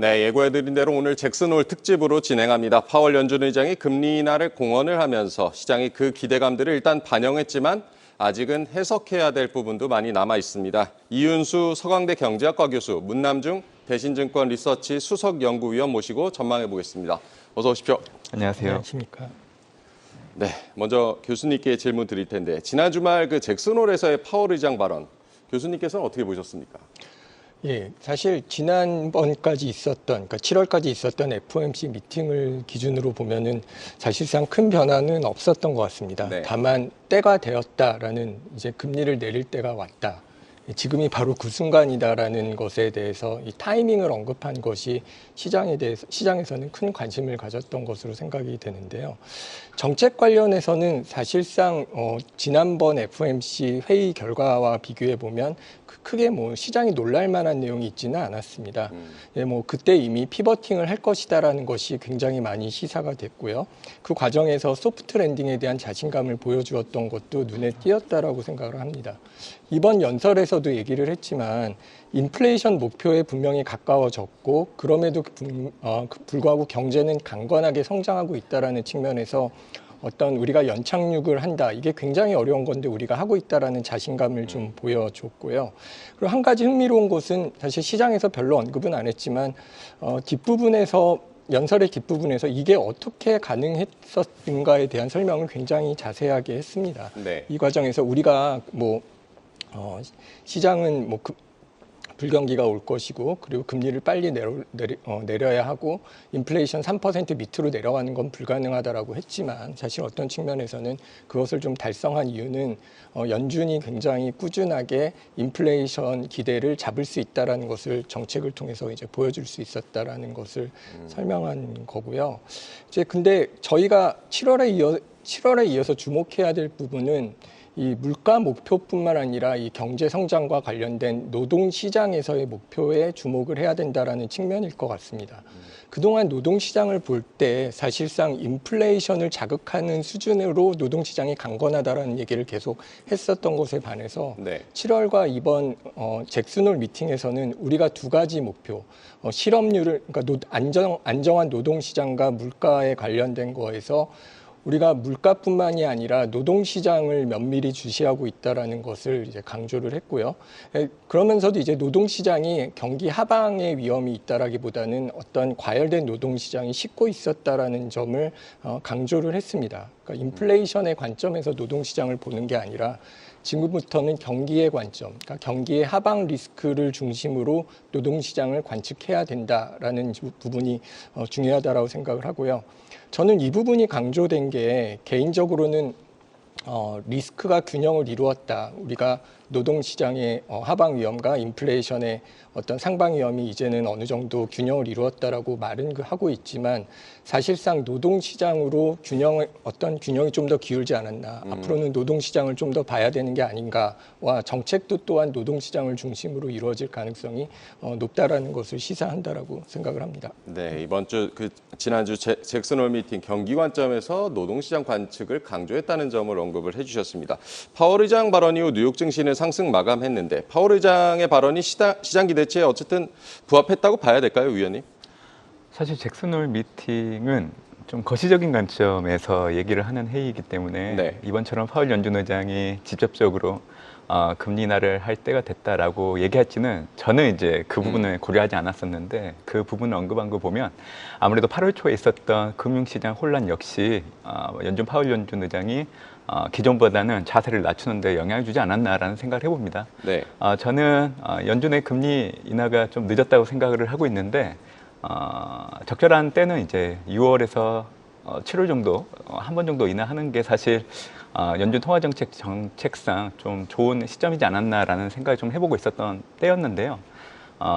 네, 예고해드린 대로 오늘 잭슨홀 특집으로 진행합니다. 파월 연준 의장이 금리 인하를 공언을 하면서 시장이 그 기대감들을 일단 반영했지만 아직은 해석해야 될 부분도 많이 남아 있습니다. 이윤수 서강대 경제학과 교수, 문남중 대신증권 리서치 수석연구위원 모시고 전망해 보겠습니다. 어서 오십시오. 안녕하세요. 안녕하십니까. 네, 먼저 교수님께 질문 드릴 텐데 지난 주말 그 잭슨홀에서의 파월 의장 발언, 교수님께서는 어떻게 보셨습니까? 예, 사실 지난번까지 있었던, 그러니까 7월까지 있었던 FOMC 미팅을 기준으로 보면은 사실상 큰 변화는 없었던 것 같습니다. 네. 다만 때가 되었다라는 이제 금리를 내릴 때가 왔다. 지금이 바로 그 순간이다라는 것에 대해서 이 타이밍을 언급한 것이 시장에서는 큰 관심을 가졌던 것으로 생각이 되는데요. 정책 관련해서는 사실상 지난번 FOMC 회의 결과와 비교해 보면 크게 뭐 시장이 놀랄 만한 내용이 있지는 않았습니다. 예, 뭐 그때 이미 피버팅을 할 것이다라는 것이 굉장히 많이 시사가 됐고요. 그 과정에서 소프트 랜딩에 대한 자신감을 보여주었던 것도 눈에 띄었다라고 생각을 합니다. 이번 연설에서도 얘기를 했지만 인플레이션 목표에 분명히 가까워졌고 그럼에도 불구하고 경제는 강건하게 성장하고 있다라는 측면에서 어떤 우리가 연착륙을 한다. 이게 굉장히 어려운 건데 우리가 하고 있다라는 자신감을 좀 보여줬고요. 그리고 한 가지 흥미로운 것은 사실 시장에서 별로 언급은 안 했지만 연설의 뒷부분에서 이게 어떻게 가능했었는가에 대한 설명을 굉장히 자세하게 했습니다. 네. 이 과정에서 우리가 시장은 불경기가 올 것이고 그리고 금리를 빨리 내려야 하고 인플레이션 3% 밑으로 내려가는 건 불가능하다라고 했지만 사실 어떤 측면에서는 그것을 좀 달성한 이유는 연준이 굉장히 꾸준하게 인플레이션 기대를 잡을 수 있다라는 것을 정책을 통해서 이제 보여줄 수 있었다라는 것을 설명한 거고요. 이제 근데 저희가 7월에 이어서 주목해야 될 부분은 이 물가 목표뿐만 아니라 이 경제 성장과 관련된 노동 시장에서의 목표에 주목을 해야 된다라는 측면일 것 같습니다. 그동안 노동 시장을 볼 때 사실상 인플레이션을 자극하는 수준으로 노동 시장이 강건하다라는 얘기를 계속 했었던 것에 반해서 네. 7월과 이번 잭슨홀 미팅에서는 우리가 두 가지 목표, 실업률을 그러니까 안정한 노동 시장과 물가에 관련된 거에서 우리가 물가뿐만이 아니라 노동시장을 면밀히 주시하고 있다라는 것을 이제 강조를 했고요. 그러면서도 이제 노동시장이 경기 하방의 위험이 있다라기보다는 어떤 과열된 노동시장이 식고 있었다라는 점을 강조를 했습니다. 그러니까 인플레이션의 관점에서 노동시장을 보는 게 아니라 지금부터는 경기의 관점, 그러니까 경기의 하방 리스크를 중심으로 노동시장을 관측해야 된다라는 부분이 중요하다라고 생각을 하고요. 저는 이 부분이 강조된 게 개인적으로는 리스크가 균형을 이루었다. 우리가 노동시장의 하방 위험과 인플레이션의 어떤 상방 위험이 이제는 어느 정도 균형을 이루었다라고 말은 하고 있지만 사실상 노동시장으로 어떤 균형이 좀 더 기울지 않았나. 앞으로는 노동시장을 좀 더 봐야 되는 게 아닌가와 정책도 또한 노동시장을 중심으로 이루어질 가능성이 높다라는 것을 시사한다라고 생각을 합니다. 네, 이번 주 지난주 잭슨홀 미팅 경기 관점에서 노동시장 관측을 강조했다는 점을 언급을 해주셨습니다. 파월 의장 발언 이후 뉴욕 증시는 상승 마감했는데 파월 의장의 발언이 시장 기대치에 어쨌든 부합했다고 봐야 될까요, 위원님? 사실 잭슨홀 미팅은 좀 거시적인 관점에서 얘기를 하는 회의이기 때문에 네. 이번처럼 파월 연준 의장이 직접적으로 금리 인하를 할 때가 됐다라고 얘기할지는 저는 이제 그 부분을 고려하지 않았었는데 그 부분을 언급한 거 보면 아무래도 8월 초에 있었던 금융시장 혼란 역시 파월 연준 의장이 기존보다는 자세를 낮추는 데 영향을 주지 않았나라는 생각을 해봅니다. 네. 저는 연준의 금리 인하가 좀 늦었다고 생각을 하고 있는데 적절한 때는 이제 6월에서 7월 정도 한 번 정도 인하하는 게 사실 연준 정책상 좀 좋은 시점이지 않았나라는 생각을 좀 해보고 있었던 때였는데요.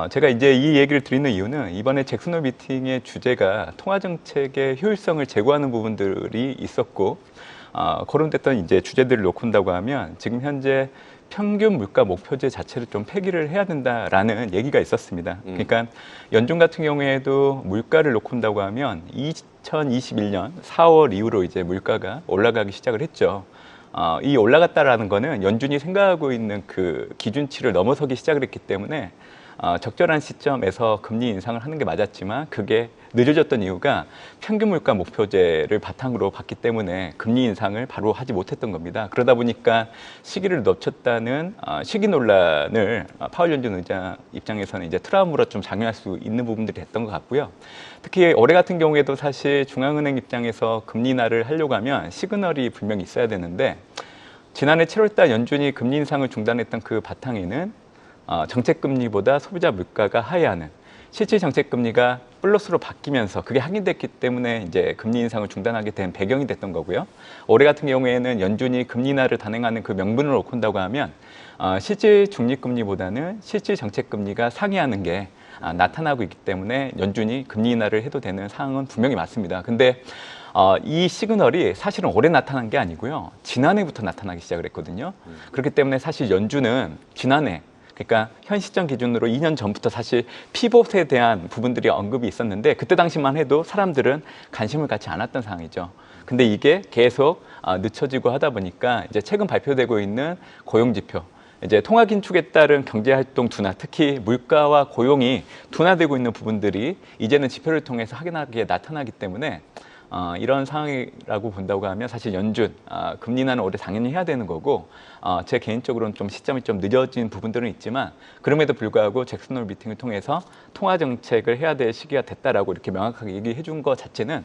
제가 이제 이 얘기를 드리는 이유는 이번에 잭슨홀 미팅의 주제가 통화정책의 효율성을 제고하는 부분들이 있었고 거론됐던 이제 주제들을 놓고 본다고 하면 지금 현재 평균 물가 목표제 자체를 좀 폐기를 해야 된다라는 얘기가 있었습니다. 그러니까 연준 같은 경우에도 물가를 놓고 본다고 하면 2021년 4월 이후로 이제 물가가 올라가기 시작을 했죠. 이 올라갔다라는 거는 연준이 생각하고 있는 그 기준치를 넘어서기 시작을 했기 때문에 적절한 시점에서 금리 인상을 하는 게 맞았지만 그게 늦어졌던 이유가 평균 물가 목표제를 바탕으로 봤기 때문에 금리 인상을 바로 하지 못했던 겁니다. 그러다 보니까 시기를 놓쳤다는 시기 논란을 파월 연준 의장 입장에서는 이제 트라우마로 좀 작용할 수 있는 부분들이 됐던 것 같고요. 특히 올해 같은 경우에도 사실 중앙은행 입장에서 금리 인하를 하려고 하면 시그널이 분명히 있어야 되는데 지난해 7월달 연준이 금리 인상을 중단했던 그 바탕에는 정책금리보다 소비자 물가가 하회하는 실질 정책금리가 플러스로 바뀌면서 그게 확인됐기 때문에 이제 금리 인상을 중단하게 된 배경이 됐던 거고요. 올해 같은 경우에는 연준이 금리 인하를 단행하는 그 명분을 놓고 한다고 하면 실질 중립금리보다는 실질 정책금리가 상회하는 게 나타나고 있기 때문에 연준이 금리 인하를 해도 되는 상황은 분명히 맞습니다. 근데 이 시그널이 사실은 올해 나타난 게 아니고요. 지난해부터 나타나기 시작을 했거든요. 그렇기 때문에 사실 연준은 지난해 그러니까 현 시점 기준으로 2년 전부터 사실 피봇에 대한 부분들이 언급이 있었는데 그때 당시만 해도 사람들은 관심을 갖지 않았던 상황이죠. 근데 이게 계속 늦춰지고 하다 보니까 이제 최근 발표되고 있는 고용 지표, 이제 통화 긴축에 따른 경제 활동 둔화, 특히 물가와 고용이 둔화되고 있는 부분들이 이제는 지표를 통해서 확인하게 나타나기 때문에 이런 상황이라고 본다고 하면 사실 연준 금리 인하는 올해 당연히 해야 되는 거고 제 개인적으로는 좀 시점이 좀 늦어진 부분들은 있지만 그럼에도 불구하고 잭슨 홀 미팅을 통해서 통화 정책을 해야 될 시기가 됐다라고 이렇게 명확하게 얘기해 준 것 자체는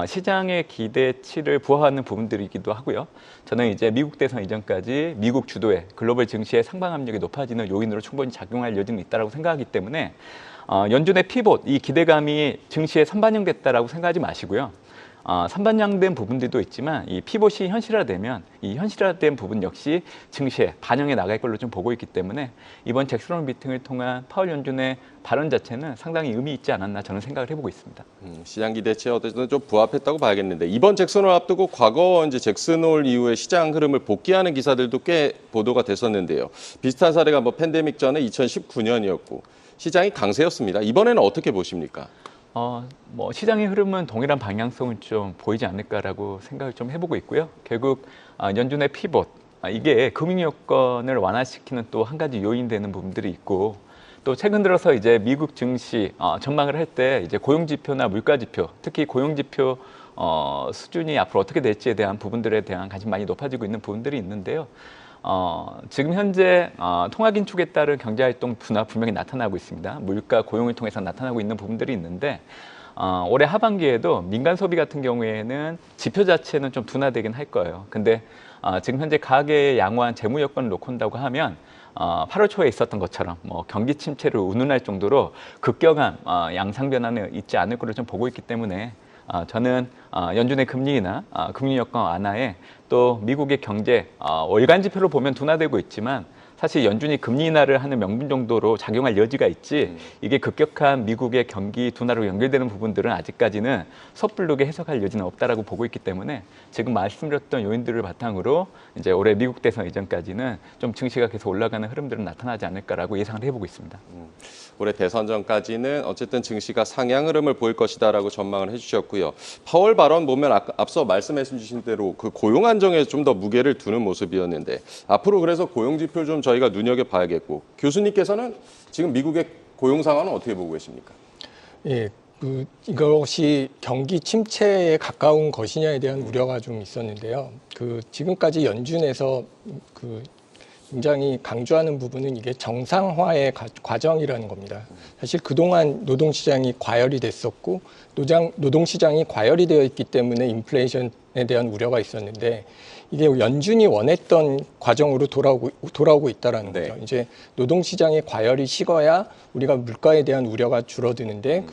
시장의 기대치를 부합하는 부분들이기도 하고요. 저는 이제 미국 대선 이전까지 미국 주도의 글로벌 증시의 상방 압력이 높아지는 요인으로 충분히 작용할 여지는 있다라고 생각하기 때문에 연준의 피봇, 이 기대감이 증시에 선반영됐다라고 생각하지 마시고요. 선반영된 부분들도 있지만 이 피봇이 현실화되면 이 현실화된 부분 역시 증시에 반영해 나갈 걸로 좀 보고 있기 때문에 이번 잭슨 홀 미팅을 통한 파월 연준의 발언 자체는 상당히 의미 있지 않았나 저는 생각을 해보고 있습니다. 시장 기대치에 어쨌든 좀 부합했다고 봐야겠는데 이번 잭슨 홀 앞두고 과거 이제 잭슨 홀 이후에 시장 흐름을 복귀하는 기사들도 꽤 보도가 됐었는데요. 비슷한 사례가 뭐 팬데믹 전에 2019년이었고 시장이 강세였습니다. 이번에는 어떻게 보십니까? 뭐 시장의 흐름은 동일한 방향성을 좀 보이지 않을까라고 생각을 좀 해보고 있고요. 결국 연준의 피봇, 이게 금융 여건을 완화시키는 또 한 가지 요인되는 부분들이 있고 또 최근 들어서 이제 미국 증시 전망을 할 때 이제 고용 지표나 물가 지표, 특히 고용 지표 수준이 앞으로 어떻게 될지에 대한 부분들에 대한 관심 많이 높아지고 있는 부분들이 있는데요. 지금 현재 통화 긴축에 따른 경제활동 둔화 분명히 나타나고 있습니다. 물가, 고용을 통해서 나타나고 있는 부분들이 있는데 올해 하반기에도 민간 소비 같은 경우에는 지표 자체는 좀 둔화되긴 할 거예요. 근데 지금 현재 가계의 양호한 재무 여건을 놓고 온다고 하면 8월 초에 있었던 것처럼 뭐 경기 침체를 운운할 정도로 급격한 양상 변화는 있지 않을 거를 좀 보고 있기 때문에 저는 연준의 금리 인하, 금융 여건 완화에 또 미국의 경제 월간 지표로 보면 둔화되고 있지만 사실 연준이 금리 인하를 하는 명분 정도로 작용할 여지가 있지 이게 급격한 미국의 경기 둔화로 연결되는 부분들은 아직까지는 섣부르게 해석할 여지는 없다라고 보고 있기 때문에 지금 말씀드렸던 요인들을 바탕으로 이제 올해 미국 대선 이전까지는 좀 증시가 계속 올라가는 흐름들은 나타나지 않을까라고 예상을 해보고 있습니다. 올해 대선 전까지는 어쨌든 증시가 상향 흐름을 보일 것이다라고 전망을 해주셨고요. 파월 발언 보면 앞서 말씀해 주신 대로 그 고용 안정에 좀 더 무게를 두는 모습이었는데 앞으로 그래서 고용 지표를 좀 저희가 눈여겨봐야겠고 교수님께서는 지금 미국의 고용 상황은 어떻게 보고 계십니까? 예, 이것이 경기 침체에 가까운 것이냐에 대한 우려가 좀 있었는데요. 지금까지 연준에서 굉장히 강조하는 부분은 이게 정상화의 과정이라는 겁니다. 사실 그동안 노동시장이 과열이 됐었고 노동시장이 과열이 되어 있기 때문에 인플레이션에 대한 우려가 있었는데 이게 연준이 원했던 과정으로 돌아오고 있다라는 거죠. 이제 노동시장의 과열이 식어야 우리가 물가에 대한 우려가 줄어드는데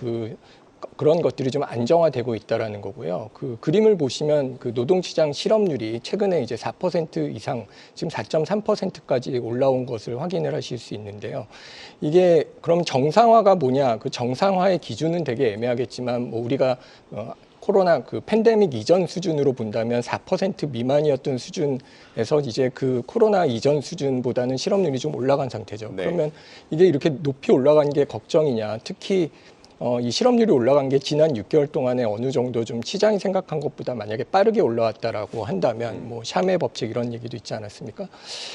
그런 것들이 좀 안정화되고 있다라는 거고요. 그림을 보시면 노동시장 실업률이 최근에 이제 4% 이상, 지금 4.3%까지 올라온 것을 확인을 하실 수 있는데요. 이게 그럼 정상화가 뭐냐? 그 정상화의 기준은 되게 애매하겠지만 뭐 우리가 코로나 팬데믹 이전 수준으로 본다면 4% 미만이었던 수준에서 이제 코로나 이전 수준보다는 실업률이 좀 올라간 상태죠. 네. 그러면 이게 이렇게 높이 올라간 게 걱정이냐? 특히 이 실업률이 올라간 게 지난 6개월 동안에 어느 정도 좀 시장이 생각한 것보다 만약에 빠르게 올라왔다라고 한다면 뭐 샤메 법칙 이런 얘기도 있지 않았습니까?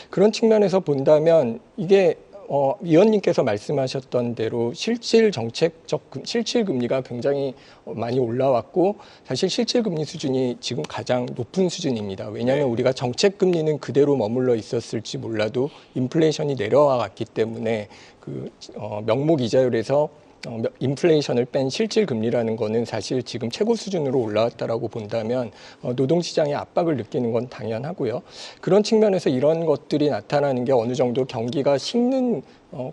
그런 측면에서 본다면 이게 위원님께서 말씀하셨던 대로 실질 금리가 굉장히 많이 올라왔고 사실 실질 금리 수준이 지금 가장 높은 수준입니다. 왜냐하면 우리가 정책 금리는 그대로 머물러 있었을지 몰라도 인플레이션이 내려와 왔기 때문에 명목 이자율에서 인플레이션을 뺀 실질 금리라는 거는 사실 지금 최고 수준으로 올라왔다라고 본다면 노동시장의 압박을 느끼는 건 당연하고요. 그런 측면에서 이런 것들이 나타나는 게 어느 정도 경기가 식는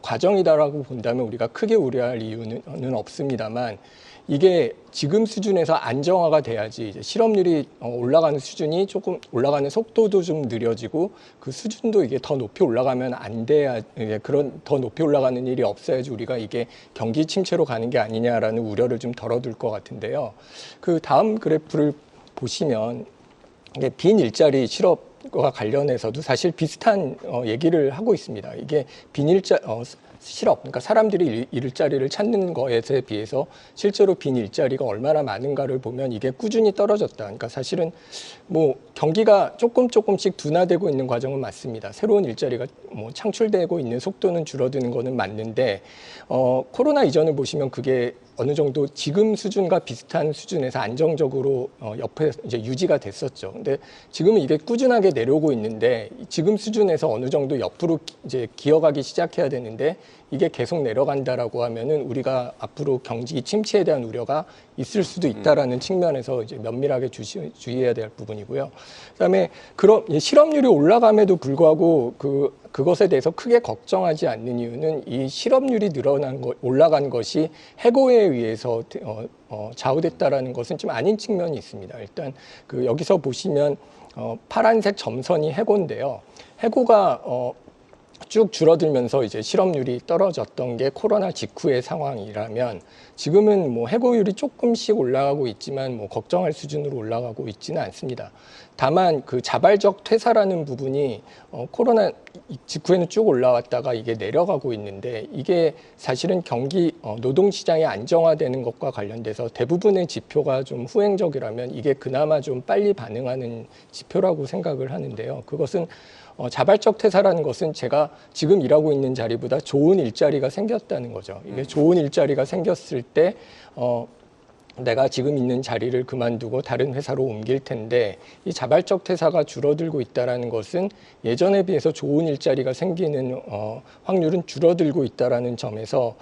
과정이다라고 본다면 우리가 크게 우려할 이유는 없습니다만 이게 지금 수준에서 안정화가 돼야지 이제 실업률이 올라가는 수준이 조금 올라가는 속도도 좀 느려지고 그 수준도 이게 더 높이 올라가면 안 돼야 그런 더 높이 올라가는 일이 없어야지 우리가 이게 경기 침체로 가는 게 아니냐라는 우려를 좀 덜어둘 것 같은데요. 그 다음 그래프를 보시면 이게 빈 일자리 실업과 관련해서도 사실 비슷한 얘기를 하고 있습니다. 이게 실업, 그러니까 사람들이 일자리를 찾는 것에 비해서 실제로 빈 일자리가 얼마나 많은가를 보면 이게 꾸준히 떨어졌다. 그러니까 사실은 뭐 경기가 조금씩 둔화되고 있는 과정은 맞습니다. 새로운 일자리가 창출되고 있는 속도는 줄어드는 거는 맞는데 코로나 이전을 보시면 그게 어느 정도 지금 수준과 비슷한 수준에서 안정적으로 옆에 이제 유지가 됐었죠. 근데 지금은 이게 꾸준하게 내려오고 있는데 지금 수준에서 어느 정도 옆으로 이제 기어가기 시작해야 되는데 이게 계속 내려간다라고 하면은 우리가 앞으로 경기 침체에 대한 우려가 있을 수도 있다라는 측면에서 이제 면밀하게 주의해야 될 부분이고요. 그다음에 그런 실업률이 올라감에도 불구하고 그것에 대해서 크게 걱정하지 않는 이유는 이 실업률이 올라간 것이 해고에 의해서 좌우됐다라는 것은 좀 아닌 측면이 있습니다. 일단 여기서 보시면 파란색 점선이 해고인데요. 해고가 쭉 줄어들면서 이제 실업률이 떨어졌던 게 코로나 직후의 상황이라면 지금은 뭐 해고율이 조금씩 올라가고 있지만 뭐 걱정할 수준으로 올라가고 있지는 않습니다. 다만 그 자발적 퇴사라는 부분이 코로나 직후에는 쭉 올라왔다가 이게 내려가고 있는데 이게 사실은 노동시장이 안정화되는 것과 관련돼서 대부분의 지표가 좀 후행적이라면 이게 그나마 좀 빨리 반응하는 지표라고 생각을 하는데요. 그것은 자발적 퇴사라는 것은 제가 지금 일하고 있는 자리보다 좋은 일자리가 생겼다는 거죠. 이게 좋은 일자리가 생겼을 때 내가 지금 있는 자리를 그만두고 다른 회사로 옮길 텐데 이 자발적 퇴사가 줄어들고 있다는 것은 예전에 비해서 좋은 일자리가 생기는 확률은 줄어들고 있다는 점에서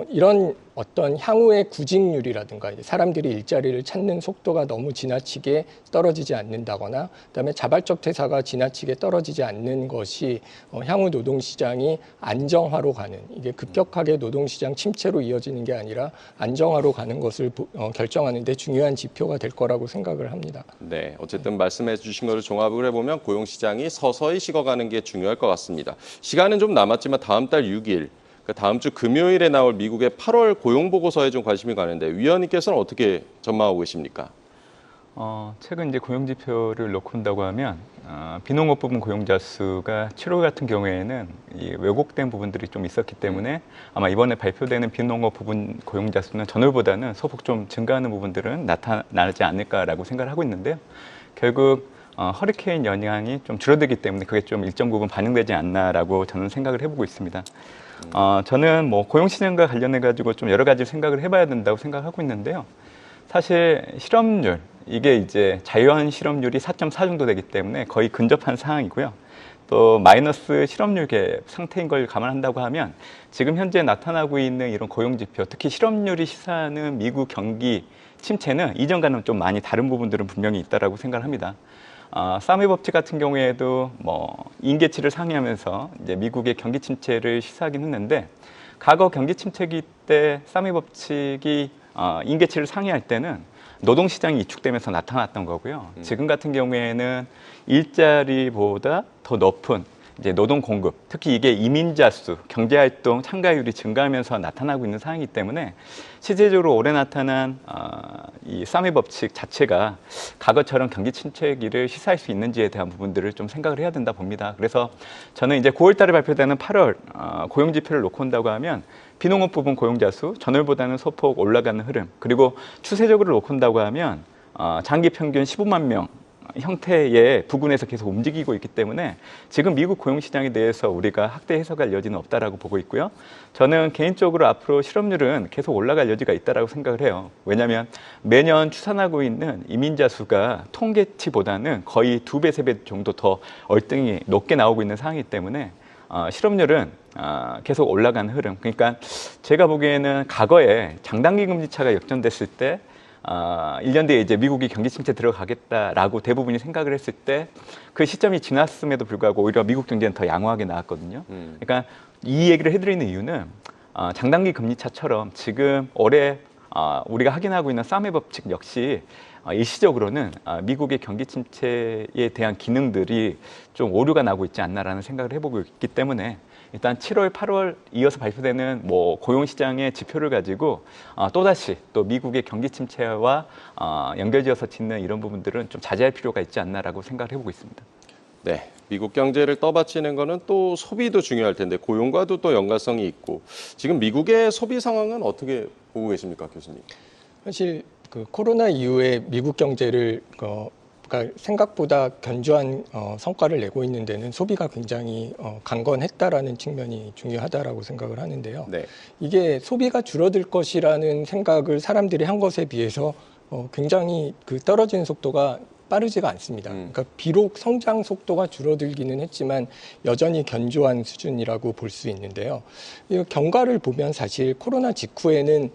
이런 어떤 향후의 구직률이라든가 사람들이 일자리를 찾는 속도가 너무 지나치게 떨어지지 않는다거나 그다음에 자발적 퇴사가 지나치게 떨어지지 않는 것이 향후 노동시장이 안정화로 가는 이게 급격하게 노동시장 침체로 이어지는 게 아니라 안정화로 가는 것을 결정하는 데 중요한 지표가 될 거라고 생각을 합니다. 네, 어쨌든 말씀해 주신 것을 종합을 해보면 고용시장이 서서히 식어가는 게 중요할 것 같습니다. 시간은 좀 남았지만 다음 달 6일, 다음 주 금요일에 나올 미국의 8월 고용보고서에 좀 관심이 가는데 위원님께서는 어떻게 전망하고 계십니까? 최근 이제 고용지표를 놓고 본다고 하면 비농업 부분 고용자 수가 7월 같은 경우에는 이 왜곡된 부분들이 좀 있었기 때문에 아마 이번에 발표되는 비농업 부분 고용자 수는 전월보다는 소폭 좀 증가하는 부분들은 나타나지 않을까라고 생각을 하고 있는데요. 결국 허리케인 영향이 좀 줄어들기 때문에 그게 좀 일정 부분 반영되지 않나라고 저는 생각을 해보고 있습니다. 저는 뭐 고용시장과 관련해 가지고 좀 여러 가지 생각을 해봐야 된다고 생각하고 있는데요. 사실 실업률 이게 이제 자유한 실업률이 4.4 정도 되기 때문에 거의 근접한 상황이고요. 또 마이너스 실업률 갭 상태인 걸 감안한다고 하면 지금 현재 나타나고 있는 이런 고용지표, 특히 실업률이 시사하는 미국 경기 침체는 이전과는 좀 많이 다른 부분들은 분명히 있다라고 생각을 합니다. 사무의 법칙 같은 경우에도 뭐 임계치를 상회하면서 이제 미국의 경기 침체를 시사하긴 했는데 과거 경기 침체기 때 사무의 법칙이 임계치를 상회할 때는 노동시장이 위축되면서 나타났던 거고요. 지금 같은 경우에는 일자리보다 더 높은 이제 노동 공급, 특히 이게 이민자 수, 경제활동 참가율이 증가하면서 나타나고 있는 상황이기 때문에 실제적으로 올해 나타난 이 사무의 법칙 자체가 과거처럼 경기 침체기를 시사할 수 있는지에 대한 부분들을 좀 생각을 해야 된다 봅니다. 그래서 저는 이제 9월 달에 발표되는 8월 고용지표를 놓고 온다고 하면 비농업 부분 고용자 수 전월보다는 소폭 올라가는 흐름, 그리고 추세적으로 놓고 온다고 하면 장기 평균 15만 명 형태의 부분에서 계속 움직이고 있기 때문에 지금 미국 고용시장에 대해서 우리가 확대 해석할 여지는 없다라고 보고 있고요. 저는 개인적으로 앞으로 실업률은 계속 올라갈 여지가 있다라고 생각을 해요. 왜냐하면 매년 추산하고 있는 이민자 수가 통계치보다는 거의 2배, 3배 정도 더 월등히 높게 나오고 있는 상황이기 때문에 실업률은 계속 올라가는 흐름. 그러니까 제가 보기에는 과거에 장단기 금리 차가 역전됐을 때 1년 뒤에 이제 미국이 경기 침체 들어가겠다라고 대부분이 생각을 했을 때 그 시점이 지났음에도 불구하고 오히려 미국 경제는 더 양호하게 나왔거든요. 그러니까 이 얘기를 해드리는 이유는 장단기 금리 차처럼 지금 올해 우리가 확인하고 있는 쌈의 법칙 역시 일시적으로는 미국의 경기 침체에 대한 기능들이 좀 오류가 나고 있지 않나라는 생각을 해보고 있기 때문에 일단 7월, 8월 이어서 발표되는 뭐 고용시장의 지표를 가지고 또다시 또 미국의 경기 침체와 연결지어서 짓는 이런 부분들은 좀 자제할 필요가 있지 않나라고 생각을 해보고 있습니다. 네, 미국 경제를 떠받치는 거는 또 소비도 중요할 텐데 고용과도 또 연관성이 있고 지금 미국의 소비 상황은 어떻게 보고 계십니까, 교수님? 사실 그 코로나 이후에 미국 경제를 그러니까 생각보다 견조한 성과를 내고 있는 데는 소비가 굉장히 강건했다라는 측면이 중요하다라고 생각을 하는데요. 네. 이게 소비가 줄어들 것이라는 생각을 사람들이 한 것에 비해서 굉장히 그 떨어지는 속도가 빠르지가 않습니다. 그러니까 비록 성장 속도가 줄어들기는 했지만 여전히 견조한 수준이라고 볼 수 있는데요. 이 경과를 보면 사실 코로나 직후에는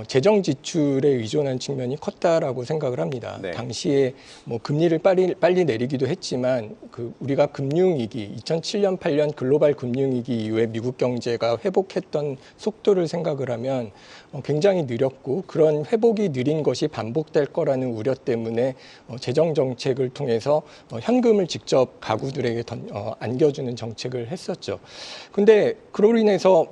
재정 지출에 의존한 측면이 컸다라고 생각을 합니다. 네. 당시에 뭐 금리를 빨리 내리기도 했지만 그 우리가 금융위기 2007년 8년 글로벌 금융위기 이후에 미국 경제가 회복했던 속도를 생각을 하면 굉장히 느렸고 그런 회복이 느린 것이 반복될 거라는 우려 때문에 재정 정책을 통해서 현금을 직접 가구들에게 안겨주는 정책을 했었죠. 근데 그로 인해서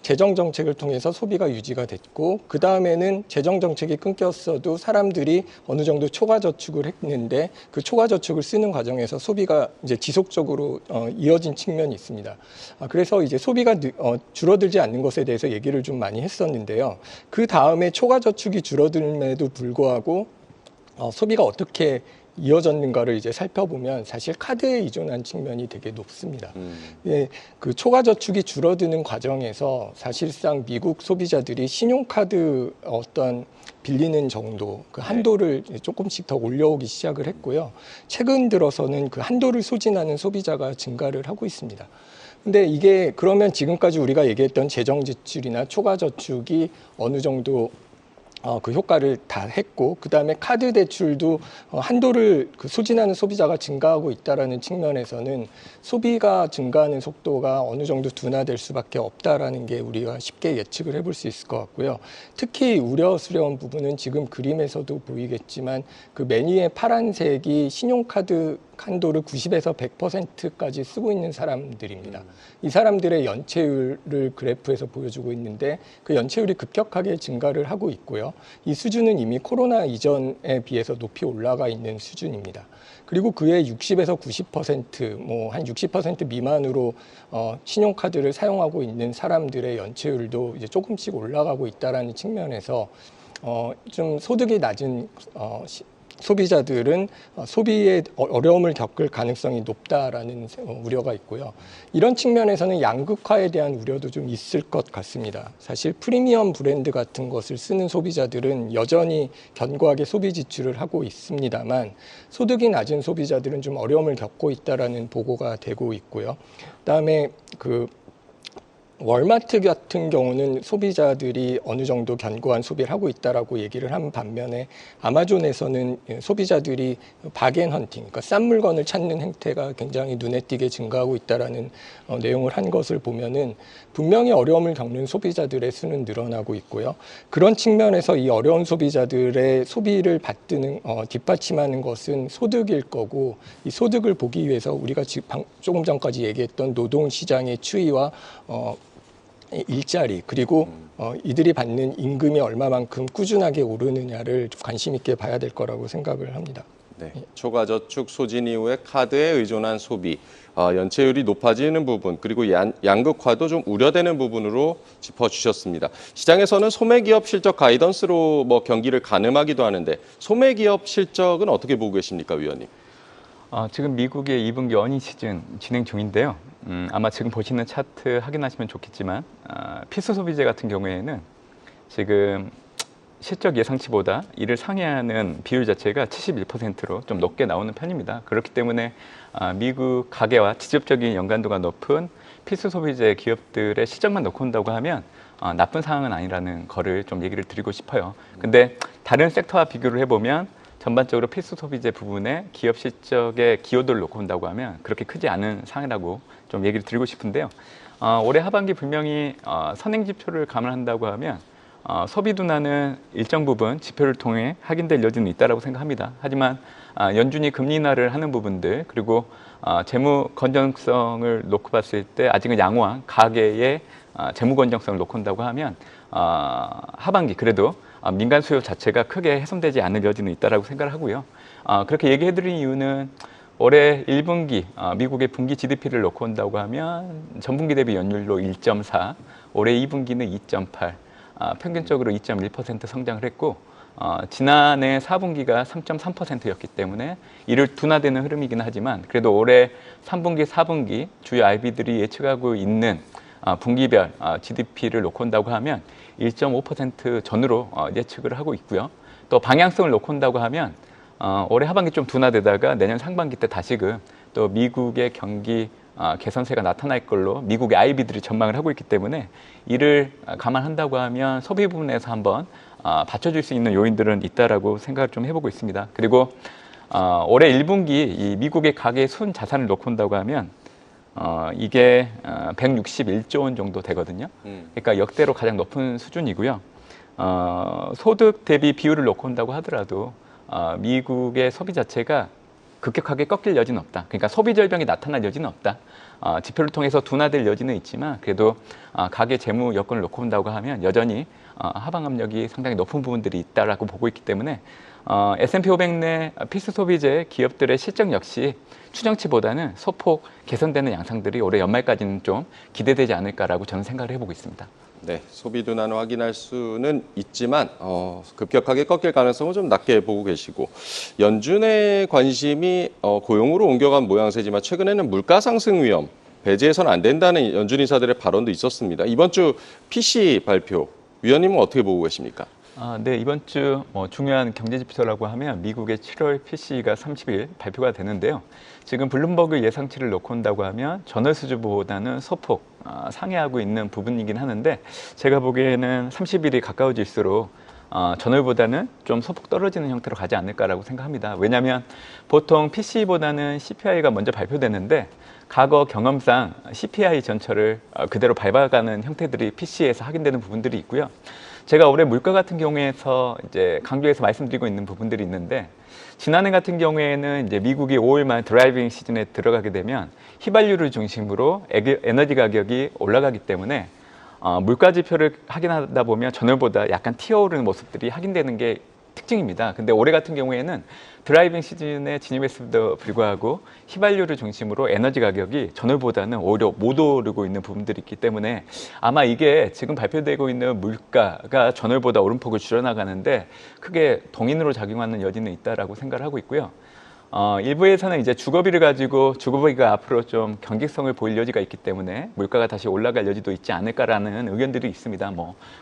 재정 정책을 통해서 소비가 유지가 됐고 그 다음에는 재정 정책이 끊겼어도 사람들이 어느 정도 초과 저축을 했는데 그 초과 저축을 쓰는 과정에서 소비가 이제 지속적으로 이어진 측면이 있습니다. 그래서 이제 소비가 줄어들지 않는 것에 대해서 얘기를 좀 많이 했었는데요. 그 다음에 초과 저축이 줄어들음에도 불구하고 소비가 어떻게 이어졌는가를 이제 살펴보면 사실 카드에 의존한 측면이 되게 높습니다. 예, 그 초과 저축이 줄어드는 과정에서 사실상 미국 소비자들이 신용카드 어떤 빌리는 정도 그 한도를 조금씩 더 올려오기 시작을 했고요. 최근 들어서는 그 한도를 소진하는 소비자가 증가를 하고 있습니다. 근데 이게 그러면 지금까지 우리가 얘기했던 재정 지출이나 초과 저축이 어느 정도 그 효과를 다 했고 그다음에 카드 대출도 한도를 소진하는 소비자가 증가하고 있다라는 측면에서는 소비가 증가하는 속도가 어느 정도 둔화될 수밖에 없다라는 게 우리가 쉽게 예측을 해볼 수 있을 것 같고요. 특히 우려스러운 부분은 지금 그림에서도 보이겠지만 그 맨 위에 파란색이 신용카드 한도를 90에서 100%까지 쓰고 있는 사람들입니다. 이 사람들의 연체율을 그래프에서 보여주고 있는데 그 연체율이 급격하게 증가를 하고 있고요. 이 수준은 이미 코로나 이전에 비해서 높이 올라가 있는 수준입니다. 그리고 그의 60에서 90%, 뭐 한 60% 미만으로 신용카드를 사용하고 있는 사람들의 연체율도 이제 조금씩 올라가고 있다라는 측면에서 좀 소득이 낮은 소비자들은 소비에 어려움을 겪을 가능성이 높다라는 우려가 있고요. 이런 측면에서는 양극화에 대한 우려도 좀 있을 것 같습니다. 사실 프리미엄 브랜드 같은 것을 쓰는 소비자들은 여전히 견고하게 소비 지출을 하고 있습니다만 소득이 낮은 소비자들은 좀 어려움을 겪고 있다라는 보고가 되고 있고요. 그다음에 월마트 같은 경우는 소비자들이 어느 정도 견고한 소비를 하고 있다라고 얘기를 한 반면에 아마존에서는 소비자들이 바겐헌팅, 그러니까 싼 물건을 찾는 행태가 굉장히 눈에 띄게 증가하고 있다라는 내용을 한 것을 보면은 분명히 어려움을 겪는 소비자들의 수는 늘어나고 있고요. 그런 측면에서 이 어려운 소비자들의 소비를 뒷받침하는 것은 소득일 거고 이 소득을 보기 위해서 우리가 조금 전까지 얘기했던 노동시장의 추이와 일자리 그리고 이들이 받는 임금이 얼마만큼 꾸준하게 오르느냐를 관심 있게 봐야 될 거라고 생각을 합니다. 네, 초과저축 소진 이후에 카드에 의존한 소비, 연체율이 높아지는 부분, 그리고 양극화도 좀 우려되는 부분으로 짚어주셨습니다. 시장에서는 소매기업 실적 가이던스로 경기를 가늠하기도 하는데 소매기업 실적은 어떻게 보고 계십니까, 위원님? 지금 미국의 2분기 어닝 시즌 진행 중인데요. 아마 지금 보시는 차트 확인하시면 좋겠지만 필수 소비재 같은 경우에는 지금 실적 예상치보다 이를 상회하는 비율 자체가 71%로 좀 높게 나오는 편입니다. 그렇기 때문에 미국 가계와 직접적인 연관도가 높은 필수 소비재 기업들의 실적만 놓고 온다고 하면 나쁜 상황은 아니라는 거를 좀 얘기를 드리고 싶어요. 근데 다른 섹터와 비교를 해보면 전반적으로 필수 소비재 부분에 기업 실적의 기여도를 놓고 온다고 하면 그렇게 크지 않은 상황이라고 좀 얘기를 드리고 싶은데요. 올해 하반기 분명히 선행 지표를 감안한다고 하면 소비 둔화는 일정 부분 지표를 통해 확인될 여지는 있다고 생각합니다. 하지만 연준이 금리 인하를 하는 부분들 그리고 재무 건전성을 놓고 봤을 때 아직은 양호한 가계의 재무 건전성을 놓고 온다고 하면 하반기 그래도 민간 수요 자체가 크게 훼손되지 않을 여지는 있다고 생각을 하고요. 그렇게 얘기해드린 이유는 올해 1분기 미국의 분기 GDP를 놓고 온다고 하면 전분기 대비 연율로 1.4, 올해 2분기는 2.8, 평균적으로 2.1% 성장을 했고 지난해 4분기가 3.3%였기 때문에 이를 둔화되는 흐름이긴 하지만 그래도 올해 3분기, 4분기 주요 IB들이 예측하고 있는 분기별 GDP를 놓고 온다고 하면 1.5% 전후로 예측을 하고 있고요. 또 방향성을 놓고 온다고 하면 올해 하반기 좀 둔화되다가 내년 상반기 때 다시금 또 미국의 경기 개선세가 나타날 걸로 미국의 IB들이 전망을 하고 있기 때문에 이를 감안한다고 하면 소비 부분에서 한번 받쳐줄 수 있는 요인들은 있다라고 생각을 좀 해보고 있습니다. 그리고 올해 1분기 이 미국의 가계 순 자산을 놓고 온다고 하면 이게 161조 원 정도 되거든요. 그러니까 역대로 가장 높은 수준이고요. 소득 대비 비율을 놓고 온다고 하더라도 미국의 소비 자체가 급격하게 꺾일 여지는 없다. 그러니까 소비 절벽이 나타날 여지는 없다. 지표를 통해서 둔화될 여지는 있지만 그래도 가계 재무 여건을 놓고 온다고 하면 여전히 하방 압력이 상당히 높은 부분들이 있다라고 보고 있기 때문에 S&P 500 내 필수 소비재 기업들의 실적 역시 추정치보다는 소폭 개선되는 양상들이 올해 연말까지는 좀 기대되지 않을까라고 저는 생각을 해보고 있습니다. 네, 소비 둔화는 확인할 수는 있지만 급격하게 꺾일 가능성은 좀 낮게 보고 계시고 연준의 관심이 고용으로 옮겨간 모양새지만 최근에는 물가 상승 위험 배제해서는 안 된다는 연준 인사들의 발언도 있었습니다. 이번 주 PC 발표 위원님은 어떻게 보고 계십니까? 네, 이번 주 중요한 경제 지표라고 하면 미국의 7월 PC가 30일 발표가 되는데요. 지금 블룸버그 예상치를 놓고 온다고 하면 전월 수준보다는 소폭 상회하고 있는 부분이긴 하는데 제가 보기에는 30일이 가까워질수록 전월보다는 좀 소폭 떨어지는 형태로 가지 않을까라고 생각합니다. 왜냐하면 보통 PC보다는 CPI가 먼저 발표되는데 과거 경험상 CPI 전철을 그대로 밟아가는 형태들이 PC에서 확인되는 부분들이 있고요. 제가 올해 물가 같은 경우에서 이제 강조해서 말씀드리고 있는 부분들이 있는데 지난해 같은 경우에는 이제 미국이 5월말 드라이빙 시즌에 들어가게 되면 휘발유를 중심으로 에너지 가격이 올라가기 때문에 물가 지표를 확인하다 보면 전월보다 약간 튀어오르는 모습들이 확인되는 게 특징입니다. 근데 올해 같은 경우에는 드라이빙 시즌에 진입했음에도 불구하고 휘발유를 중심으로 에너지 가격이 전월보다는 오히려 못 오르고 있는 부분들이 있기 때문에 아마 이게 지금 발표되고 있는 물가가 전월보다 오름폭을 줄여나가는데 크게 동인으로 작용하는 여지는 있다라고 생각을 하고 있고요. 일부에서는 이제 주거비를 가지고 주거비가 앞으로 좀 경직성을 보일 여지가 있기 때문에 물가가 다시 올라갈 여지도 있지 않을까라는 의견들이 있습니다.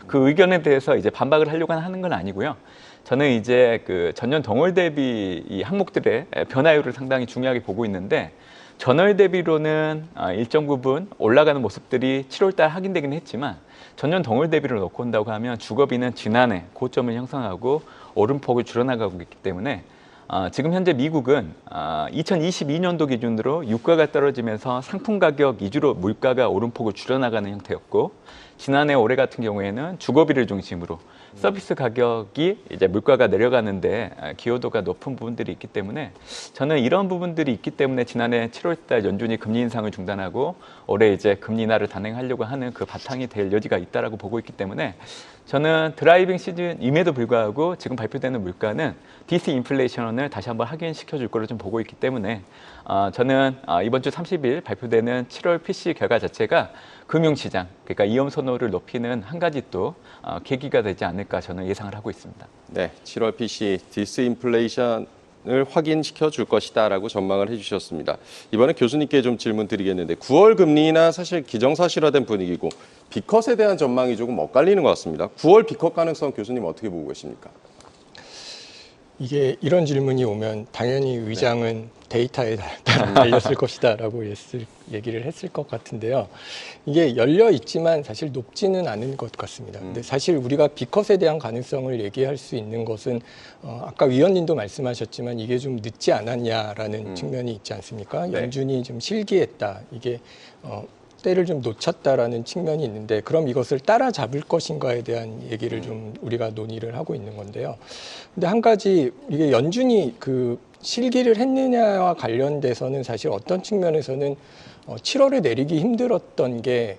그 의견에 대해서 이제 반박을 하려고 하는 건 아니고요. 저는 이제 그 전년 동월 대비 이 항목들의 변화율을 상당히 중요하게 보고 있는데 전월 대비로는 일정 부분 올라가는 모습들이 7월달 확인되긴 했지만 전년 동월 대비로 놓고 온다고 하면 주거비는 지난해 고점을 형성하고 오름폭을 줄여나가고 있기 때문에 지금 현재 미국은 2022년도 기준으로 유가가 떨어지면서 상품 가격 위주로 물가가 오름폭을 줄여나가는 형태였고 지난해 올해 같은 경우에는 주거비를 중심으로 서비스 가격이 이제 물가가 내려가는데 기여도가 높은 부분들이 있기 때문에 저는 이런 부분들이 있기 때문에 지난해 7월달 연준이 금리 인상을 중단하고 올해 이제 금리 인하를 단행하려고 하는 그 바탕이 될 여지가 있다라고 보고 있기 때문에 저는 드라이빙 시즌임에도 불구하고 지금 발표되는 물가는 디스인플레이션을 다시 한번 확인시켜 줄 거로 좀 보고 있기 때문에 저는 이번 주 30일 발표되는 7월 PCE 결과 자체가 금융시장, 그러니까 위험 선호를 높이는 한 가지 또 계기가 되지 않을까 저는 예상을 하고 있습니다. 네, 7월 PC 디스인플레이션을 확인시켜 줄 것이다라고 전망을 해주셨습니다. 이번에 교수님께 좀 질문 드리겠는데 9월 금리나 사실 기정사실화된 분위기고 B컷에 대한 전망이 조금 엇갈리는 것 같습니다. 9월 B컷 가능성 교수님 어떻게 보고 계십니까? 이게 이런 질문이 오면 당연히 의장은 데이터에 달렸을 것이다라고 얘기를 했을 것 같은데요. 이게 열려 있지만 사실 높지는 않은 것 같습니다. 근데 사실 우리가 B컷에 대한 가능성을 얘기할 수 있는 것은 아까 위원님도 말씀하셨지만 이게 좀 늦지 않았냐라는 측면이 있지 않습니까? 네. 연준이 좀 실기했다. 이게 때를 좀 놓쳤다라는 측면이 있는데 그럼 이것을 따라잡을 것인가에 대한 얘기를 좀 우리가 논의를 하고 있는 건데요. 근데 한 가지 이게 연준이 그 실기를 했느냐와 관련돼서는 사실 어떤 측면에서는 7월에 내리기 힘들었던 게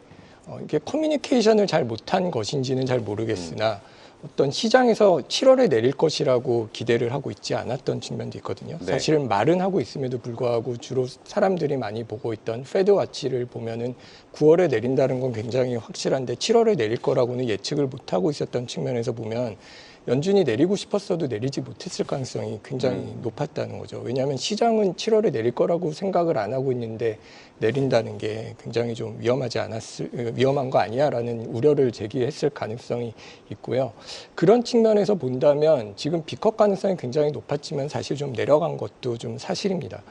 이게 커뮤니케이션을 잘 못한 것인지는 잘 모르겠으나 어떤 시장에서 7월에 내릴 것이라고 기대를 하고 있지 않았던 측면도 있거든요. 네. 사실은 말은 하고 있음에도 불구하고 주로 사람들이 많이 보고 있던 페드 와치를 보면은 9월에 내린다는 건 굉장히 확실한데 7월에 내릴 거라고는 예측을 못 하고 있었던 측면에서 보면 연준이 내리고 싶었어도 내리지 못했을 가능성이 굉장히 높았다는 거죠. 왜냐하면 시장은 7월에 내릴 거라고 생각을 안 하고 있는데 내린다는 게 굉장히 좀 위험한 거 아니야라는 우려를 제기했을 가능성이 있고요. 그런 측면에서 본다면 지금 B컷 가능성이 굉장히 높았지만 사실 좀 내려간 것도 좀 사실입니다.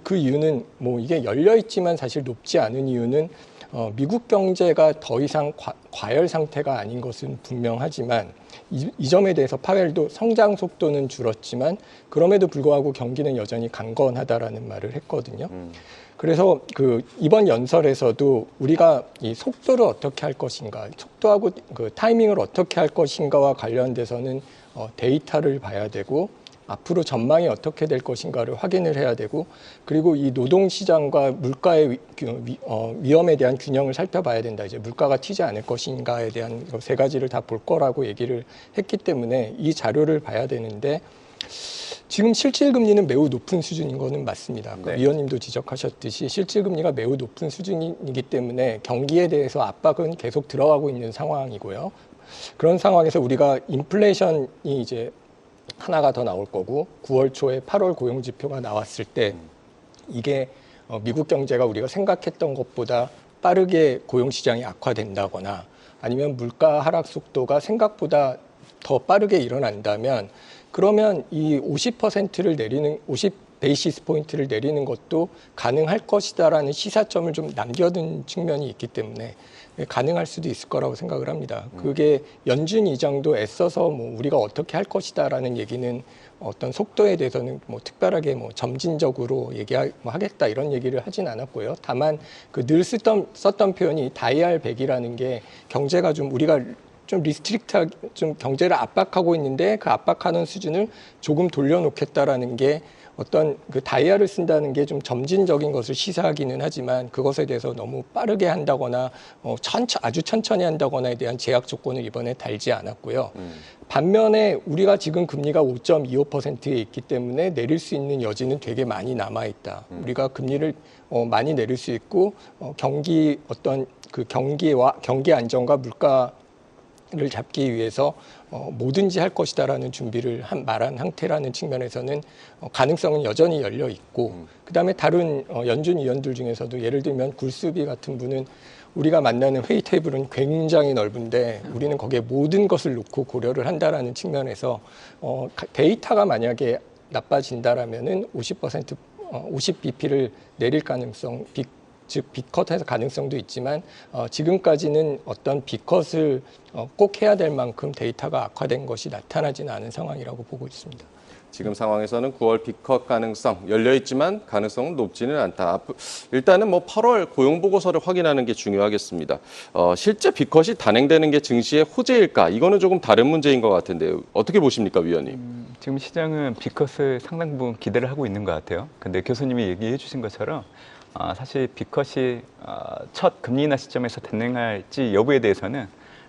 그 이유는 뭐 이게 열려 있지만 사실 높지 않은 이유는 미국 경제가 더 이상 과열 상태가 아닌 것은 분명하지만 이 점에 대해서 파웰도 성장 속도는 줄었지만 그럼에도 불구하고 경기는 여전히 강건하다라는 말을 했거든요. 그래서 그 이번 연설에서도 우리가 이 속도를 어떻게 할 것인가, 속도하고 그 타이밍을 어떻게 할 것인가와 관련돼서는 데이터를 봐야 되고 앞으로 전망이 어떻게 될 것인가를 확인을 해야 되고 그리고 이 노동시장과 물가의 위험에 대한 균형을 살펴봐야 된다. 이제 물가가 튀지 않을 것인가에 대한 세 가지를 다 볼 거라고 얘기를 했기 때문에 이 자료를 봐야 되는데 지금 실질금리는 매우 높은 수준인 거는 맞습니다. 아까 네. 위원님도 지적하셨듯이 실질금리가 매우 높은 수준이기 때문에 경기에 대해서 압박은 계속 들어가고 있는 상황이고요. 그런 상황에서 우리가 인플레이션이 이제 하나가 더 나올 거고 9월 초에 8월 고용지표가 나왔을 때 이게 미국 경제가 우리가 생각했던 것보다 빠르게 고용시장이 악화된다거나 아니면 물가 하락 속도가 생각보다 더 빠르게 일어난다면 그러면 이 50%를 내리는 50 베이시스 포인트를 내리는 것도 가능할 것이다라는 시사점을 좀 남겨둔 측면이 있기 때문에 가능할 수도 있을 거라고 생각을 합니다. 그게 연준 의장도 애써서 뭐 우리가 어떻게 할 것이다라는 얘기는 어떤 속도에 대해서는 뭐 특별하게 뭐 점진적으로 하겠다 이런 얘기를 하진 않았고요. 다만 그 늘 썼던 표현이 다이알 100이라는 게 경제가 좀 우리가 좀 리스트릭트하게 좀 경제를 압박하고 있는데 그 압박하는 수준을 조금 돌려놓겠다라는 게 어떤 그 다이아를 쓴다는 게 좀 점진적인 것을 시사하기는 하지만 그것에 대해서 너무 빠르게 한다거나 아주 천천히 한다거나에 대한 제약 조건을 이번에 달지 않았고요. 반면에 우리가 지금 금리가 5.25%에 있기 때문에 내릴 수 있는 여지는 되게 많이 남아 있다. 우리가 금리를 많이 내릴 수 있고 경기 안정과 물가를 잡기 위해서 뭐든지 할 것이다라는 준비를 말한 상태라는 측면에서는 가능성은 여전히 열려 있고 그다음에 다른 연준 위원들 중에서도 예를 들면 굴스비 같은 분은 우리가 만나는 회의 테이블은 굉장히 넓은데 우리는 거기에 모든 것을 놓고 고려를 한다라는 측면에서 데이터가 만약에 나빠진다라면은 50bp를 내릴 가능성 즉 B컷의 가능성도 있지만 지금까지는 어떤 B컷을 꼭 해야 될 만큼 데이터가 악화된 것이 나타나지는 않은 상황이라고 보고 있습니다. 지금 상황에서는 9월 B컷 가능성 열려 있지만 가능성은 높지는 않다. 일단은 뭐 8월 고용 보고서를 확인하는 게 중요하겠습니다. 실제 B컷이 단행되는 게 증시의 호재일까? 이거는 조금 다른 문제인 것 같은데요. 어떻게 보십니까, 위원님? 지금 시장은 B컷을 상당 부분 기대를 하고 있는 것 같아요. 근데 교수님이 얘기해 주신 것처럼 사실 B컷이 첫 금리 인하 시점에서 단행할지 여부에 대해서는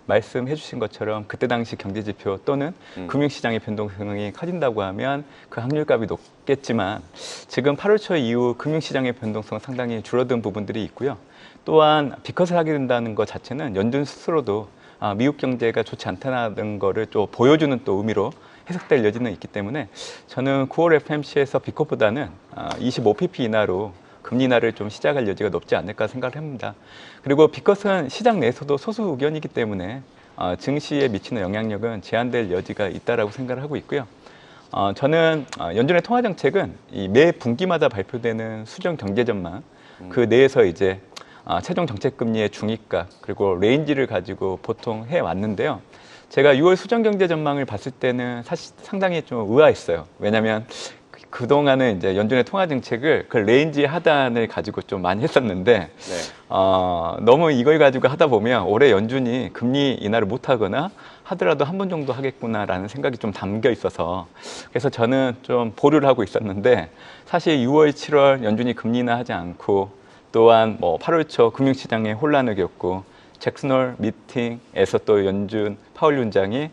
말씀해 주신 것처럼 그때 당시 경제지표 또는 금융시장의 변동성이 커진다고 하면 그 확률값이 높겠지만 지금 8월 초 이후 금융시장의 변동성은 상당히 줄어든 부분들이 있고요. 또한 비컷을 하게 된다는 것 자체는 연준 스스로도 미국 경제가 좋지 않다는 거를 또 보여주는 또 의미로 해석될 여지는 있기 때문에 저는 9월 FMC에서 비컷보다는 25pp 인하로 금리 인하를 좀 시작할 여지가 높지 않을까 생각을 합니다. 그리고 비컷은 시장 내에서도 소수 의견이기 때문에 증시에 미치는 영향력은 제한될 여지가 있다라고 생각을 하고 있고요. 저는 연준의 통화 정책은 이 매 분기마다 발표되는 수정 경제 전망 그 내에서 이제 최종 정책 금리의 중위값 그리고 레인지를 가지고 보통 해 왔는데요. 제가 6월 수정 경제 전망을 봤을 때는 사실 상당히 좀 의아했어요. 왜냐하면 그동안은 이제 연준의 통화 정책을 그 레인지 하단을 가지고 좀 많이 했었는데 너무 이걸 가지고 하다 보면 올해 연준이 금리 인하를 못 하거나 하더라도 한 번 정도 하겠구나라는 생각이 좀 담겨 있어서 그래서 저는 좀 보류를 하고 있었는데 사실 6월, 7월 연준이 금리 인하하지 않고 또한 뭐 8월 초 금융시장에 혼란을 겪고 잭슨홀 미팅에서 또 연준 파월 위원장이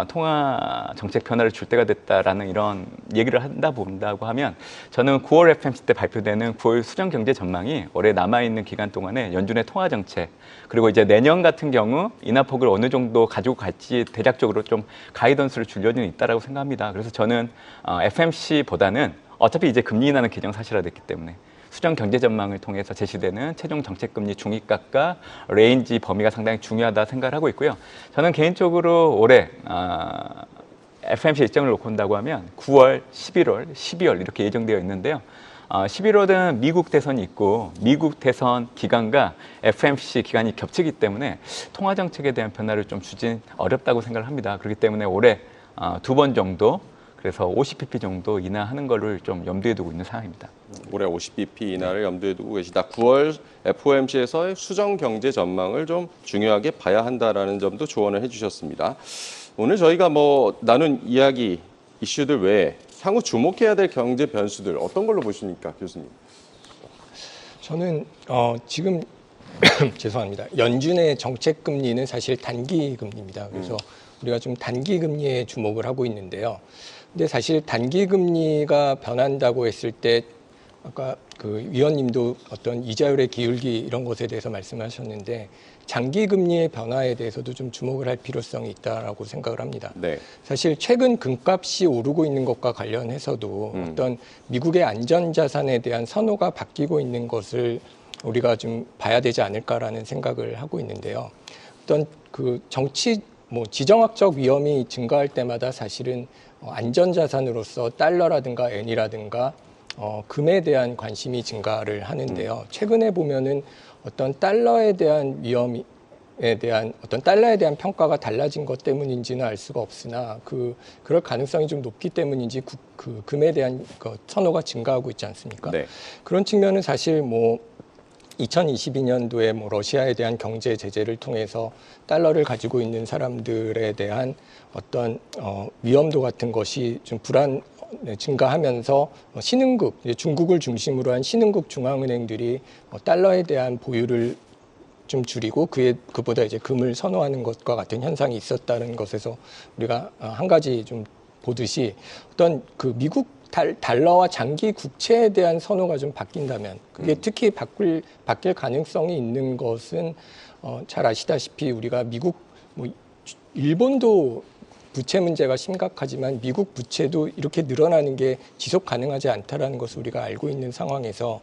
통화 정책 변화를 줄 때가 됐다라는 이런 얘기를 본다고 하면 저는 9월 FMC 때 발표되는 9월 수정 경제 전망이 올해 남아있는 기간 동안에 연준의 통화 정책 그리고 이제 내년 같은 경우 인하폭을 어느 정도 가지고 갈지 대략적으로 좀 가이던스를 줄 여지는 있다라고 생각합니다. 그래서 저는 FMC보다는 어차피 이제 금리 인하는 기정사실화됐기 때문에 수정 경제 전망을 통해서 제시되는 최종 정책금리 중위값과 레인지 범위가 상당히 중요하다 생각을 하고 있고요. 저는 개인적으로 올해 FMC 일정을 놓고 본다고 하면 9월, 11월, 12월 이렇게 예정되어 있는데요. 11월은 미국 대선이 있고 미국 대선 기간과 FMC 기간이 겹치기 때문에 통화 정책에 대한 변화를 좀 주진 어렵다고 생각을 합니다. 그렇기 때문에 올해 2번 정도 그래서 50bp 정도 인하하는 거를 좀 염두에 두고 있는 상황입니다. 올해 50bp 인하를 염두에 두고 계시다. 9월 FOMC에서의 수정 경제 전망을 좀 중요하게 봐야 한다라는 점도 조언을 해주셨습니다. 오늘 저희가 뭐 나눈 이야기 이슈들 외에 향후 주목해야 될 경제 변수들 어떤 걸로 보십니까, 교수님? 저는 지금 죄송합니다. 연준의 정책 금리는 사실 단기 금리입니다. 그래서 우리가 좀 단기 금리에 주목을 하고 있는데요. 근데 사실 단기 금리가 변한다고 했을 때 아까 그 위원님도 어떤 이자율의 기울기 이런 것에 대해서 말씀하셨는데 장기 금리의 변화에 대해서도 좀 주목을 할 필요성이 있다라고 생각을 합니다. 네. 사실 최근 금값이 오르고 있는 것과 관련해서도 어떤 미국의 안전자산에 대한 선호가 바뀌고 있는 것을 우리가 좀 봐야 되지 않을까라는 생각을 하고 있는데요. 어떤 그 정치 지정학적 위험이 증가할 때마다 사실은 안전자산으로서 달러라든가 엔이라든가 금에 대한 관심이 증가를 하는데요. 최근에 보면은 어떤 달러에 대한 위험에 대한 어떤 달러에 대한 평가가 달라진 것 때문인지는 알 수가 없으나 그럴 가능성이 좀 높기 때문인지 그 금에 대한 선호가 증가하고 있지 않습니까? 네. 그런 측면은 사실 2022년도에 러시아에 대한 경제 제재를 통해서 달러를 가지고 있는 사람들에 대한 어떤 위험도 같은 것이 좀 증가하면서 신흥국, 중국을 중심으로 한 신흥국 중앙은행들이 달러에 대한 보유를 좀 줄이고 그보다 이제 금을 선호하는 것과 같은 현상이 있었다는 것에서 우리가 한 가지 좀 보듯이 어떤 그 미국 달러와 장기 국채에 대한 선호가 좀 바뀐다면 그게 특히 바뀔 가능성이 있는 것은 잘 아시다시피 우리가 미국 일본도 부채 문제가 심각하지만 미국 부채도 이렇게 늘어나는 게 지속 가능하지 않다라는 것을 우리가 알고 있는 상황에서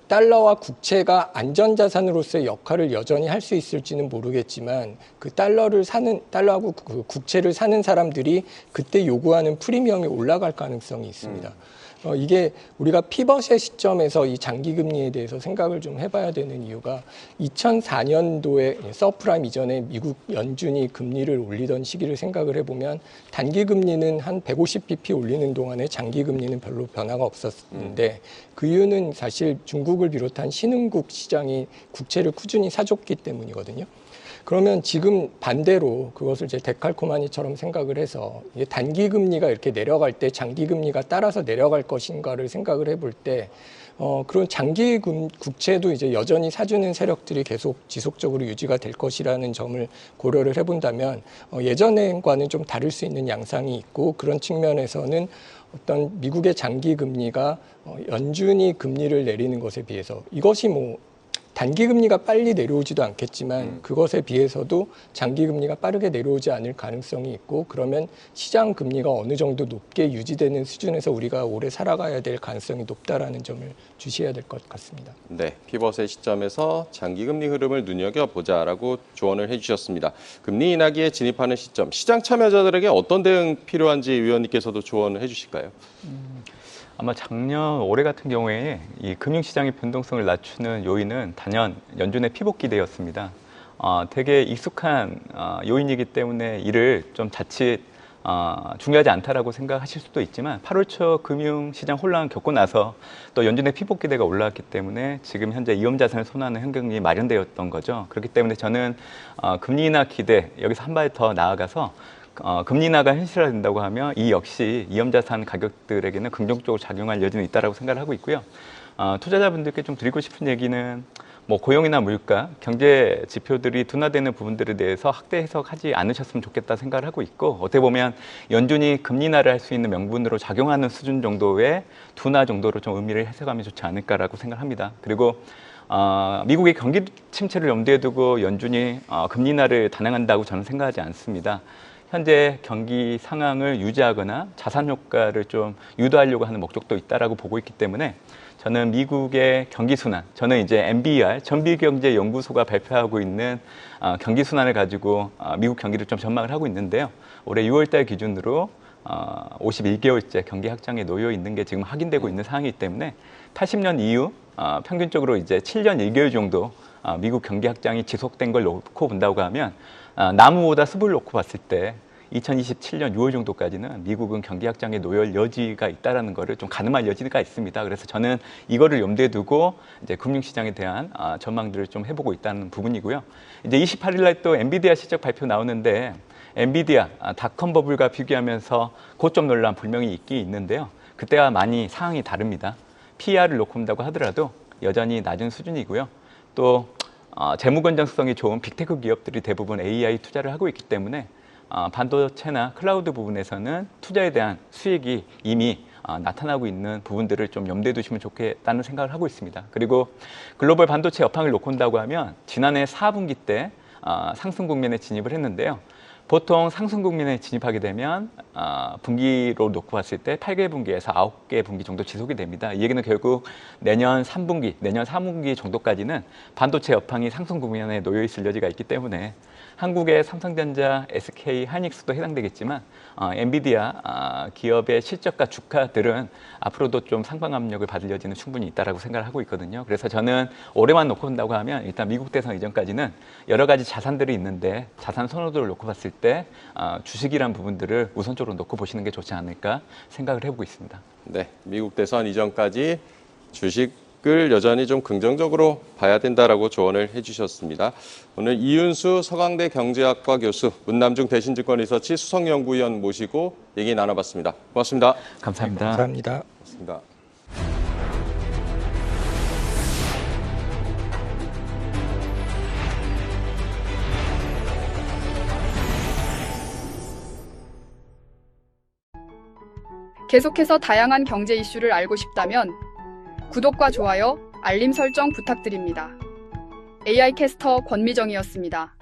달러와 국채가 안전자산으로서의 역할을 여전히 할 수 있을지는 모르겠지만 그 달러하고 그 국채를 사는 사람들이 그때 요구하는 프리미엄이 올라갈 가능성이 있습니다. 이게 우리가 피벗의 시점에서 이 장기금리에 대해서 생각을 좀 해봐야 되는 이유가 2004년도에 서프라임 이전에 미국 연준이 금리를 올리던 시기를 생각을 해보면 단기금리는 한 150bp 올리는 동안에 장기금리는 별로 변화가 없었는데 그 이유는 사실 중국을 비롯한 신흥국 시장이 국채를 꾸준히 사줬기 때문이거든요. 그러면 지금 반대로 그것을 이제 데칼코마니처럼 생각을 해서 단기 금리가 이렇게 내려갈 때 장기 금리가 따라서 내려갈 것인가를 생각을 해볼 때 그런 장기 국채도 이제 여전히 사주는 세력들이 계속 지속적으로 유지가 될 것이라는 점을 고려를 해본다면 예전과는 좀 다를 수 있는 양상이 있고, 그런 측면에서는 어떤 미국의 장기 금리가 연준이 금리를 내리는 것에 비해서, 이것이 뭐 단기 금리가 빨리 내려오지도 않겠지만 그것에 비해서도 장기 금리가 빠르게 내려오지 않을 가능성이 있고, 그러면 시장 금리가 어느 정도 높게 유지되는 수준에서 우리가 오래 살아가야 될 가능성이 높다라는 점을 주시해야 될 것 같습니다. 네, 피벗의 시점에서 장기금리 흐름을 눈여겨보자라고 조언을 해주셨습니다. 금리 인하기에 진입하는 시점, 시장 참여자들에게 어떤 대응 필요한지 위원님께서도 조언을 해주실까요? 아마 작년 올해 같은 경우에 이 금융시장의 변동성을 낮추는 요인은 단연 연준의 피복 기대였습니다. 되게 익숙한 요인이기 때문에 이를 좀 자칫 중요하지 않다라고 생각하실 수도 있지만, 8월 초 금융시장 혼란을 겪고 나서 또 연준의 피복 기대가 올라왔기 때문에 지금 현재 위험자산을 손하는 환경이 마련되었던 거죠. 그렇기 때문에 저는 금리 인하 기대, 여기서 한 발 더 나아가서 금리 인하가 현실화된다고 하면 이 역시 위험자산 가격들에게는 긍정적으로 작용할 여지는 있다고 생각을 하고 있고요. 투자자분들께 좀 드리고 싶은 얘기는 뭐 고용이나 물가, 경제 지표들이 둔화되는 부분들에 대해서 확대 해석하지 않으셨으면 좋겠다 생각을 하고 있고, 어떻게 보면 연준이 금리 인하를 할 수 있는 명분으로 작용하는 수준 정도의 둔화 정도로 좀 의미를 해석하면 좋지 않을까라고 생각합니다. 그리고 미국의 경기 침체를 염두에 두고 연준이 금리 인하를 단행한다고 저는 생각하지 않습니다. 현재 경기 상황을 유지하거나 자산 효과를 좀 유도하려고 하는 목적도 있다라고 보고 있기 때문에, 저는 미국의 경기 순환, 저는 이제 MBR 전비경제연구소가 발표하고 있는 경기 순환을 가지고 미국 경기를 좀 전망을 하고 있는데요. 올해 6월달 기준으로 51개월째 경기 확장에 놓여 있는 게 지금 확인되고 있는 상황이기 때문에 80년 이후 평균적으로 이제 7년 1개월 정도 미국 경기 확장이 지속된 걸 놓고 본다고 하면, 나무보다 숲을 놓고 봤을 때 2027년 6월 정도까지는 미국은 경기 확장에 놓일 여지가 있다라는 거를 좀 가늠할 여지가 있습니다. 그래서 저는 이거를 염두에 두고 이제 금융시장에 대한 전망들을 좀 해보고 있다는 부분이고요. 이제 28일 날 또 엔비디아 실적 발표 나오는데, 엔비디아 닷컴 버블과 비교하면서 고점 논란 분명히 있긴 있는데요. 그때와 많이 상황이 다릅니다. PER을 놓고 본다고 하더라도 여전히 낮은 수준이고요. 또 재무 건전성이 좋은 빅테크 기업들이 대부분 AI 투자를 하고 있기 때문에 반도체나 클라우드 부분에서는 투자에 대한 수익이 이미 나타나고 있는 부분들을 좀 염두에 두시면 좋겠다는 생각을 하고 있습니다. 그리고 글로벌 반도체 여파를 놓고 본다고 하면 지난해 4분기 때 상승 국면에 진입을 했는데요. 보통 상승 국면에 진입하게 되면 분기로 놓고 봤을 때 8개 분기에서 9개 분기 정도 지속이 됩니다. 이 얘기는 결국 내년 3분기, 내년 4분기 정도까지는 반도체 여파이 상승 국면에 놓여 있을 여지가 있기 때문에 한국의 삼성전자, SK, 하이닉스도 해당되겠지만 엔비디아 기업의 실적과 주가들은 앞으로도 좀 상방 압력을 받을 여지는 충분히 있다라고 생각을 하고 있거든요. 그래서 저는 올해만 놓고 본다고 하면 일단 미국 대선 이전까지는 여러 가지 자산들이 있는데, 자산 선호도를 놓고 봤을 때 주식이란 부분들을 우선적으로 놓고 보시는 게 좋지 않을까 생각을 해보고 있습니다. 네, 미국 대선 이전까지 주식을 여전히 좀 긍정적으로 봐야 된다라고 조언을 해주셨습니다. 오늘 이윤수 서강대 경제학과 교수, 문남중 대신증권 리서치 수석연구위원 모시고 얘기 나눠봤습니다. 고맙습니다. 감사합니다. 감사합니다. 고맙습니다. 계속해서 다양한 경제 이슈를 알고 싶다면 구독과 좋아요, 알림 설정 부탁드립니다. AI 캐스터 권미정이었습니다.